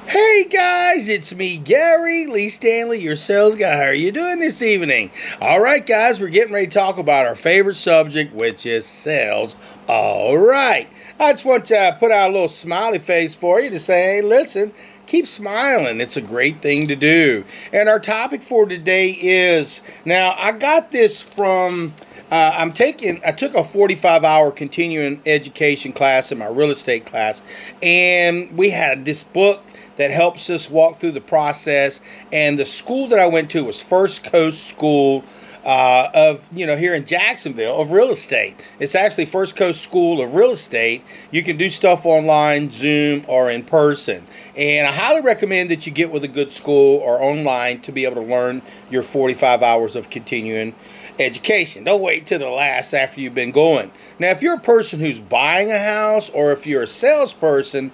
Hey guys, it's me, Gary Lee Stanley, your sales guy. How are you doing this evening? All right, guys, we're getting ready to talk about our favorite subject, which is sales. All right, I just want to put out a little smiley face for you to say, hey, listen, keep smiling. It's a great thing to do. And our topic for today is, now I got this from I took a 45-hour continuing education class in my real estate class, and we had this book that helps us walk through the process. And the school that I went to was First Coast School here in Jacksonville of real estate. It's actually First Coast School of Real Estate. You can do stuff online, Zoom, or in person. And I highly recommend that you get with a good school or online to be able to learn your 45 hours of continuing education. Don't wait till the last after you've been going. Now, if you're a person who's buying a house or if you're a salesperson,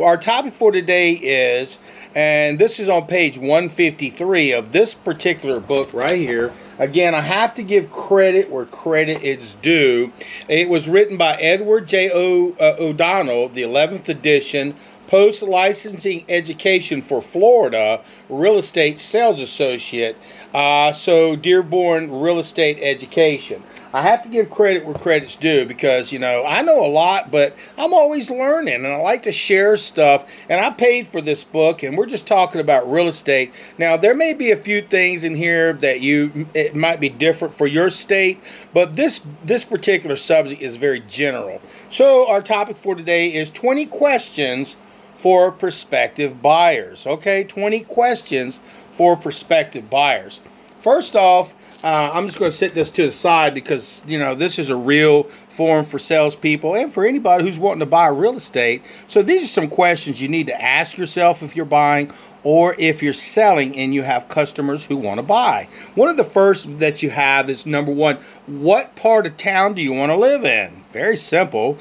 our topic for today is, and this is on page 153 of this particular book right here. Again, I have to give credit where credit is due. It was written by Edward J. O'Donnell, the 11th edition, post-licensing education for Florida real estate sales associate. So Dearborn Real Estate Education. I have to give credit where credit's due because, I know a lot, but I'm always learning and I like to share stuff. And I paid for this book and we're just talking about real estate. Now, there may be a few things in here that it might be different for your state, but this particular subject is very general. So our topic for today is 20 questions for prospective buyers. Okay, 20 questions for prospective buyers. First off, I'm just going to set this to the side because, this is a real forum for salespeople and for anybody who's wanting to buy real estate. So these are some questions you need to ask yourself if you're buying or if you're selling and you have customers who want to buy. One of the first that you have is, number one, what part of town do you want to live in? Very simple.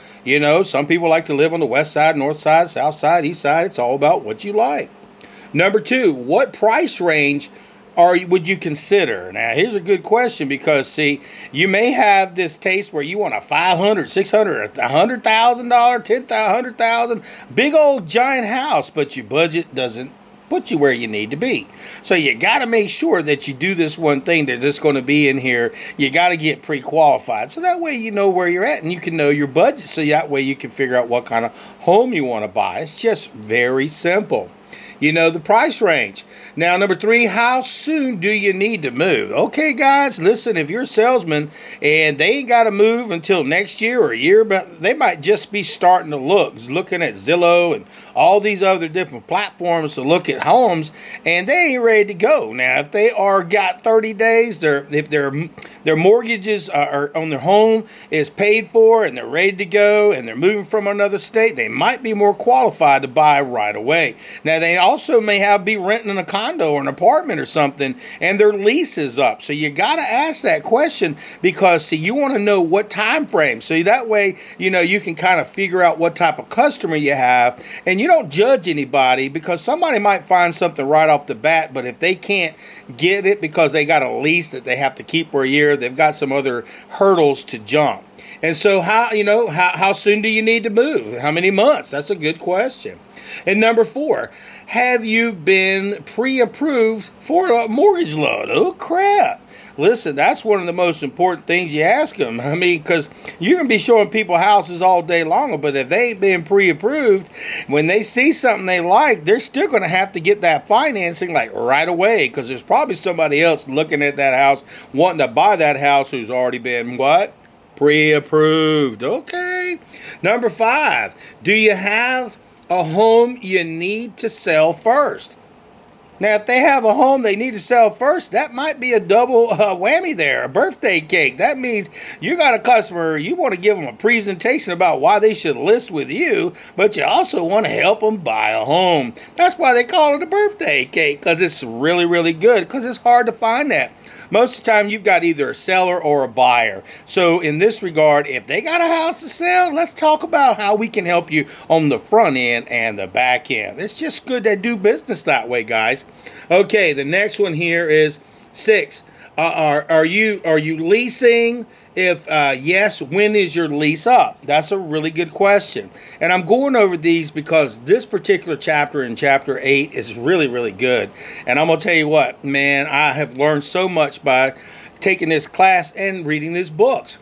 Some people like to live on the west side, north side, south side, east side. It's all about what you like. Number two, what price range would you consider? Now, here's a good question because, see, you may have this taste where you want a $500,000, $600,000, $100,000, $10,000, $100,000, big old giant house, but your budget doesn't put you where you need to be. So you got to make sure that you do this one thing that's going to be in here. You got to get pre-qualified. So that way you know where you're at and you can know your budget. So that way you can figure out what kind of home you want to buy. It's just very simple. The price range. Now, number three, how soon do you need to move? Okay, guys, listen, if you're a salesman and they ain't got to move until next year or a year, but they might just be starting to looking at Zillow and all these other different platforms to look at homes, and they ain't ready to go. Now, if they got 30 days, if their mortgages are on their home is paid for and they're ready to go and they're moving from another state, they might be more qualified to buy right away. Now, they also may be renting a condo or an apartment or something and their lease is up. So you got to ask that question because, see, you want to know what time frame. So that way, you can kind of figure out what type of customer you have, and you don't judge anybody because somebody might find something right off the bat, but if they can't get it because they got a lease that they have to keep for a year, they've got some other hurdles to jump. And so how soon do you need to move? How many months? That's a good question. And number four, have you been pre-approved for a mortgage loan? Oh, crap. Listen, that's one of the most important things you ask them. I mean, because you can be showing people houses all day long, but if they ain't been pre-approved, when they see something they like, they're still going to have to get that financing like right away because there's probably somebody else looking at that house, wanting to buy that house who's already been what? Pre-approved. Okay. Number five, do you have a home you need to sell first? Now, if they have a home they need to sell first, that might be a double whammy there, a birthday cake. That means you got a customer, you want to give them a presentation about why they should list with you, but you also want to help them buy a home. That's why they call it a birthday cake, because it's really, really good, because it's hard to find that. Most of the time, you've got either a seller or a buyer. So in this regard, if they got a house to sell, let's talk about how we can help you on the front end and the back end. It's just good to do business that way, guys. Okay, the next one here is 6. Are you leasing? If yes, when is your lease up? That's a really good question. And I'm going over these because this particular chapter in chapter 8 is really, really good. And I'm going to tell you what, man, I have learned so much by taking this class and reading these books.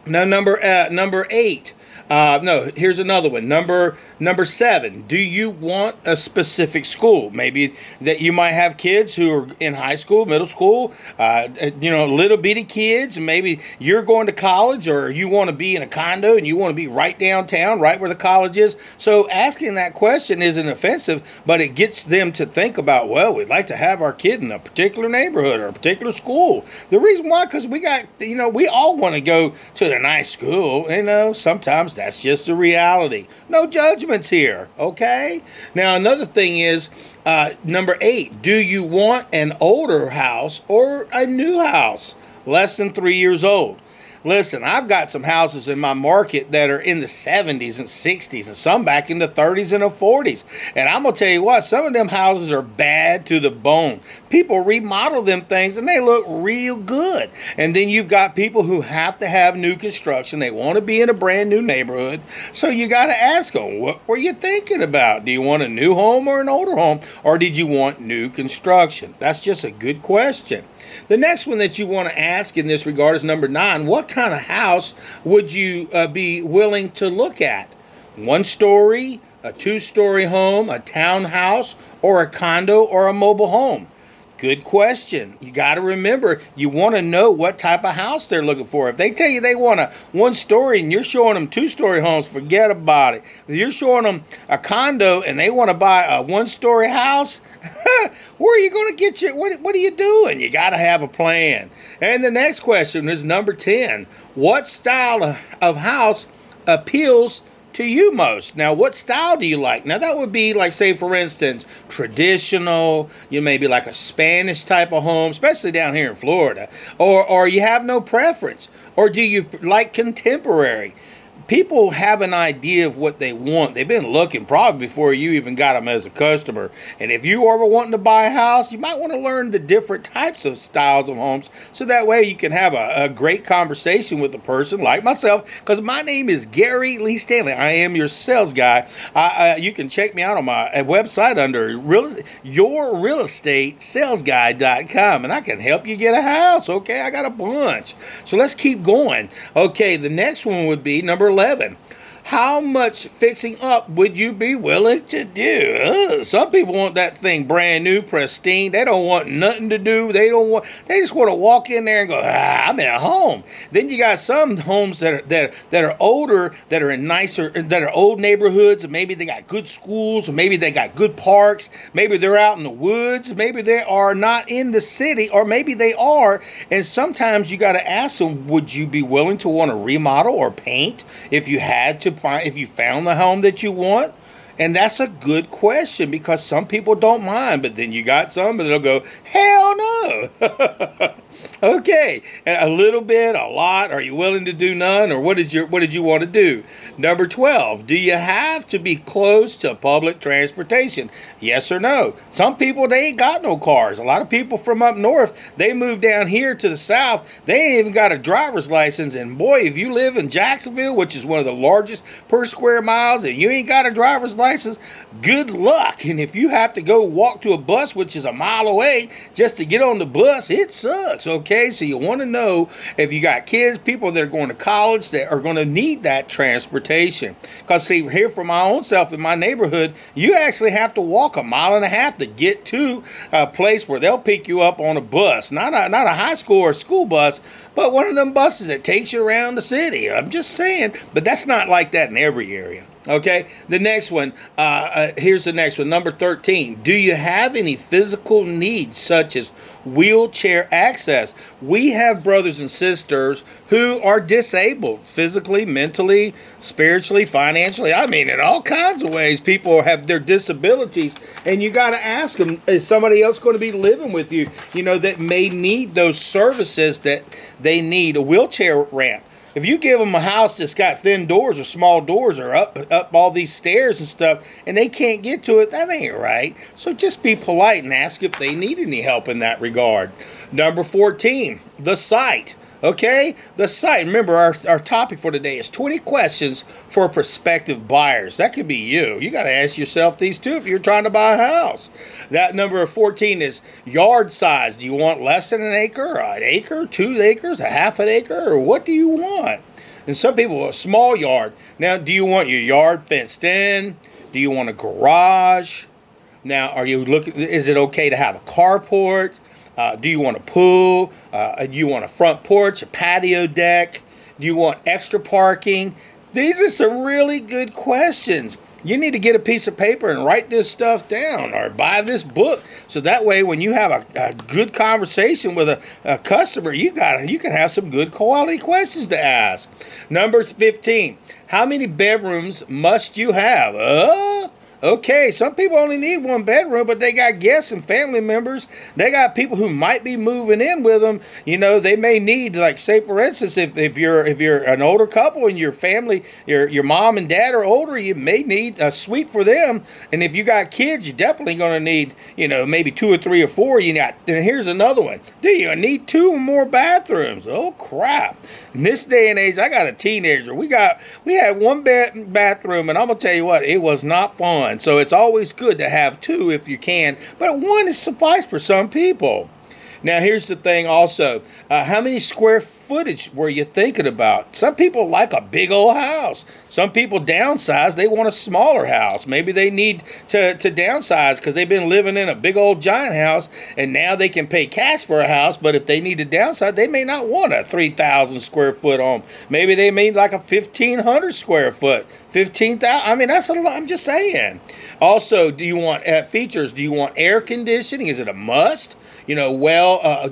Now, number 8. No, here's another one. Number 7. Do you want a specific school? Maybe that you might have kids who are in high school, middle school, little bitty kids. Maybe you're going to college, or you want to be in a condo and you want to be right downtown, right where the college is. So asking that question isn't offensive, but it gets them to think about, well, we'd like to have our kid in a particular neighborhood or a particular school. The reason why, because we all want to go to the nice school. Sometimes that's just the reality. No judgments here, okay? Now, another thing is, number 8, do you want an older house or a new house, less than 3 years old? Listen, I've got some houses in my market that are in the 70s and 60s and some back in the 30s and the 40s. And I'm going to tell you what, some of them houses are bad to the bone. People remodel them things and they look real good. And then you've got people who have to have new construction. They want to be in a brand new neighborhood. So you got to ask them, what were you thinking about? Do you want a new home or an older home? Or did you want new construction? That's just a good question. The next one that you want to ask in this regard is number 9. What kind of house would you be willing to look at? 1 story, a 2-story home, a townhouse, or a condo or a mobile home? Good question. You got to remember, you want to know what type of house they're looking for. If they tell you they want a 1-story and you're showing them 2-story homes, forget about it. If you're showing them a condo and they want to buy a 1-story house, where are you going to get your, what are you doing? You got to have a plan. And the next question is number 10. What style of house appeals to you most? Now, what style do you like? Now, that would be like, say, for instance, traditional, maybe like a Spanish type of home, especially down here in Florida, or you have no preference, or do you like contemporary? People have an idea of what they want. They've been looking probably before you even got them as a customer. And if you ever wanting to buy a house, you might want to learn the different types of styles of homes, so that way you can have a great conversation with a person like myself, because my name is Gary Lee Stanley. I am your sales guy. You can check me out on my website under yourrealestatesalesguy.com, and I can help you get a house. Okay, I got a bunch. So let's keep going. Okay, the next one would be number 11. How much fixing up would you be willing to do? Some people want that thing brand new, pristine. They don't want nothing to do. They just want to walk in there and go, I'm at home. Then you got some homes that are older, that are in nicer, that are old neighborhoods, and maybe they got good schools, or maybe they got good parks. Maybe they're out in the woods. Maybe they are not in the city, or maybe they are. And sometimes you got to ask them, would you be willing to want to remodel or paint if you had to? If you found the home that you want? And that's a good question, because some people don't mind, but then you got some that'll go, hell no. Okay, a little bit, a lot. Are you willing to do none, or what did you want to do? Number 12, do you have to be close to public transportation? Yes or no? Some people, they ain't got no cars. A lot of people from up north, they moved down here to the south. They ain't even got a driver's license. And boy, if you live in Jacksonville, which is one of the largest per square miles, and you ain't got a driver's license, good luck. And if you have to go walk to a bus, which is a mile away, just to get on the bus, it sucks. Okay, so you want to know if you got kids, people that are going to college, that are going to need that transportation. Because see, here for my own self in my neighborhood, you actually have to walk a mile and a half to get to a place where they'll pick you up on a bus. Not a high school or school bus, but one of them buses that takes you around the city. I'm just saying, but that's not like that in every area. Okay, the next one, here's the next one, number 13. Do you have any physical needs such as wheelchair access? We have brothers and sisters who are disabled physically, mentally, spiritually, financially. I mean, in all kinds of ways, people have their disabilities, and you got to ask them, is somebody else going to be living with you, that may need those services that they need? A wheelchair ramp. If you give them a house that's got thin doors or small doors or up all these stairs and stuff, and they can't get to it, that ain't right. So just be polite and ask if they need any help in that regard. Number 14, the site. Okay, the site. Remember, our topic for today is 20 questions for prospective buyers. That could be you. You got to ask yourself these too if you're trying to buy a house. That number 14 is yard size. Do you want less than an acre, 2 acres, a half an acre, or what do you want? And some people, a small yard. Now, do you want your yard fenced in? Do you want a garage? Now, are you looking? Is it okay to have a carport? Do you want a pool? Do you want a front porch, a patio deck? Do you want extra parking? These are some really good questions. You need to get a piece of paper and write this stuff down or buy this book. So that way when you have a good conversation with a customer, you can have some good quality questions to ask. Number 15, how many bedrooms must you have? Okay, some people only need 1 bedroom, but they got guests and family members. They got people who might be moving in with them. You know, they may need, like, say for instance, if you're an older couple and your family, your mom and dad are older, you may need a suite for them. And if you got kids, you're definitely going to need, maybe 2 or 3 or 4. And here's another one. Do you need 2 or more bathrooms? Oh crap! In this day and age, I got a teenager. We had 1 bathroom, and I'm gonna tell you what, it was not fun. So it's always good to have 2 if you can, but 1 is suffice for some people. Now, here's the thing also. How many square footage were you thinking about? Some people like a big old house. Some people downsize. They want a smaller house. Maybe they need to downsize because they've been living in a big old giant house, and now they can pay cash for a house, but if they need to downsize, they may not want a 3,000 square foot home. Maybe they need like a 1,500 square foot. 15,000. I mean, that's a lot. I'm just saying. Also, do you want features? Do you want air conditioning? Is it a must? Do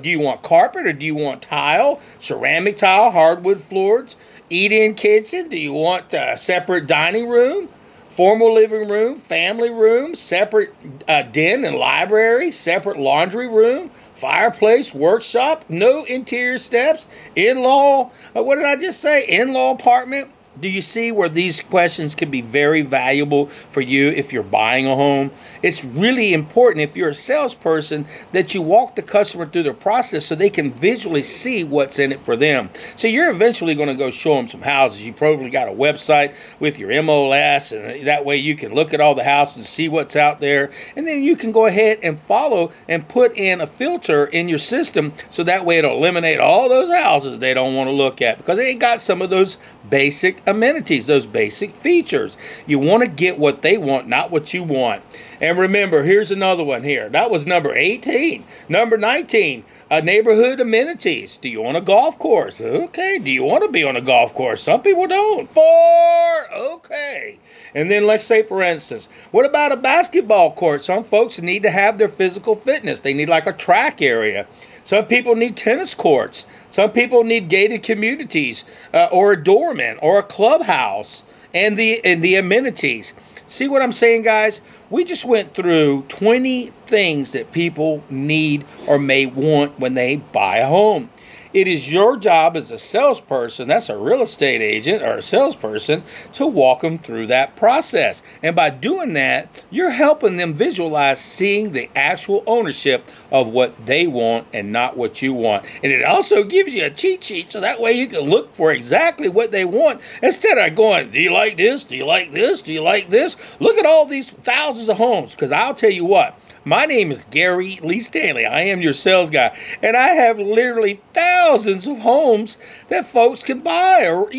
you want carpet or do you want tile, ceramic tile, hardwood floors, eat-in kitchen? Do you want a separate dining room, formal living room, family room, separate den and library, separate laundry room, fireplace, workshop, no interior steps, in-law, what did I just say? In-law apartment? Do you see where these questions can be very valuable for you if you're buying a home? It's really important if you're a salesperson that you walk the customer through the process so they can visually see what's in it for them. So you're eventually going to go show them some houses. You probably got a website with your MLS, and that way you can look at all the houses and see what's out there. And then you can go ahead and follow and put in a filter in your system so that way it'll eliminate all those houses they don't want to look at because they ain't got some of those basic amenities, those basic features. You want to get what they want, not what you want. And remember, here's another one here. That was number 18. Number 19, neighborhood amenities. Do you want a golf course? Okay. Do you want to be on a golf course? Some people don't. 4. Okay. And then let's say, for instance, what about a basketball court? Some folks need to have their physical fitness. They need like a track area. Some people need tennis courts. Some people need gated communities or a doorman or a clubhouse and the amenities. See what I'm saying, guys? We just went through 20 things that people need or may want when they buy a home. It is your job as a salesperson, that's a real estate agent or a salesperson, to walk them through that process. And by doing that, you're helping them visualize seeing the actual ownership of what they want and not what you want. And it also gives you a cheat sheet so that way you can look for exactly what they want instead of going, do you like this? Do you like this? Do you like this? Look at all these thousands of homes, because I'll tell you what. My name is Gary Lee Stanley. I am your sales guy. And I have literally thousands of homes that folks can buy. Or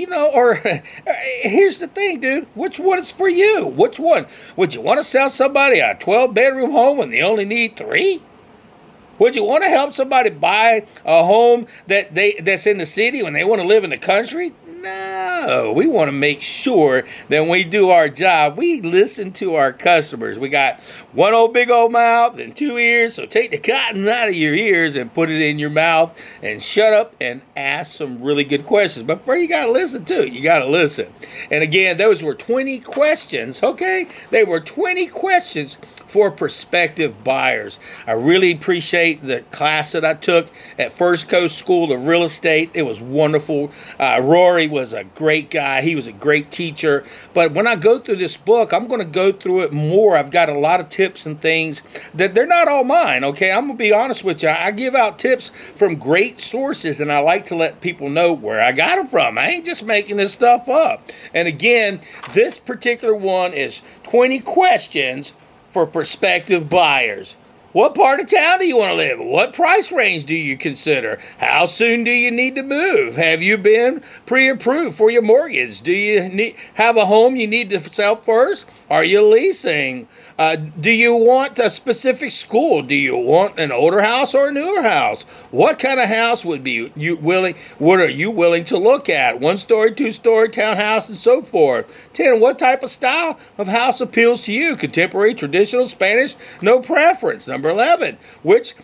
here's the thing, dude. Which one is for you? Which one? Would you want to sell somebody a 12-bedroom home when they only need 3? Would you want to help somebody buy a home that's in the city when they want to live in the country? No, we want to make sure that when we do our job, we listen to our customers. We got one old big old mouth and 2 ears, so take the cotton out of your ears and put it in your mouth and shut up and ask some really good questions. But first, you got to listen too. You got to listen. And again, those were 20 questions, okay? They were 20 questions for prospective buyers. I really appreciate the class that I took at First Coast School of Real Estate. It was wonderful. Rory was a great guy. He was a great teacher. But when I go through this book, I'm going to go through it more. I've got a lot of tips and things that they're not all mine, okay? I'm going to be honest with you. I give out tips from great sources, and I like to let people know where I got them from. I ain't just making this stuff up. And again, this particular one is 20 questions for prospective buyers. What part of town do you want to live in? What price range do you consider? How soon do you need to move? Have you been pre-approved for your mortgage? Do you have a home you need to sell first? Are you leasing? Do you want a specific school? Do you want an older house or a newer house? What kind of house would be you willing? What are you willing to look at? 1-story, 2-story, townhouse, and so forth. 10. What type of style of house appeals to you? Contemporary, traditional, Spanish? No preference. Number 11. Which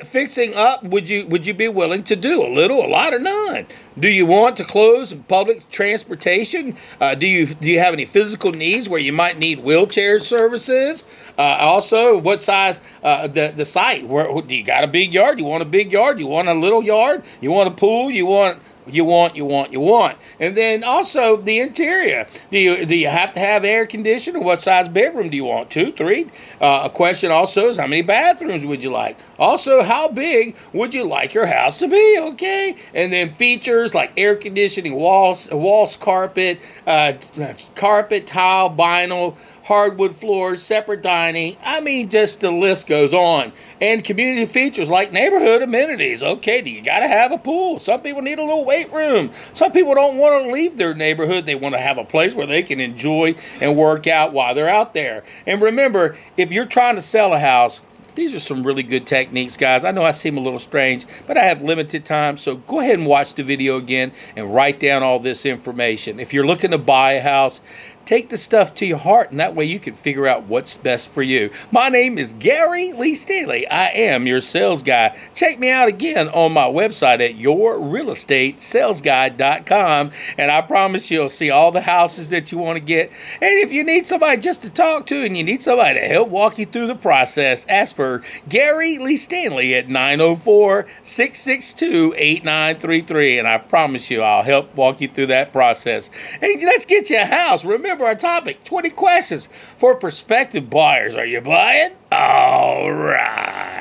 fixing up would you be willing to do? A little, a lot, or none? Do you want to close public transportation? Do you have any physical needs where you might need wheelchair services? Also, what size the site? Where do you got a big yard? You want a big yard? You want a little yard? You want a pool? You want. And then also the interior. Do you have to have air conditioning? What size bedroom do you want? 2, 3? A question also is how many bathrooms would you like? Also, how big would you like your house to be? Okay. And then features like air conditioning, walls, carpet, tile, vinyl, hardwood floors, separate dining. I mean, just the list goes on. And community features like neighborhood amenities. Okay, do you got to have a pool? Some people need a little weight room. Some people don't want to leave their neighborhood. They want to have a place where they can enjoy and work out while they're out there. And remember, if you're trying to sell a house, these are some really good techniques, guys. I know I seem a little strange, but I have limited time, so go ahead and watch the video again and write down all this information. If you're looking to buy a house, take the stuff to your heart, and that way you can figure out what's best for you. My name is Gary Lee Stanley. I am your sales guy. Check me out again on my website at yourrealestatesalesguide.com, and I promise you'll see all the houses that you want to get. And if you need somebody just to talk to and you need somebody to help walk you through the process, ask for Gary Lee Stanley at 904-662-8933, and I promise you I'll help walk you through that process. And let's get you a house. Remember our topic, 20 questions for prospective buyers. Are you buying? All right.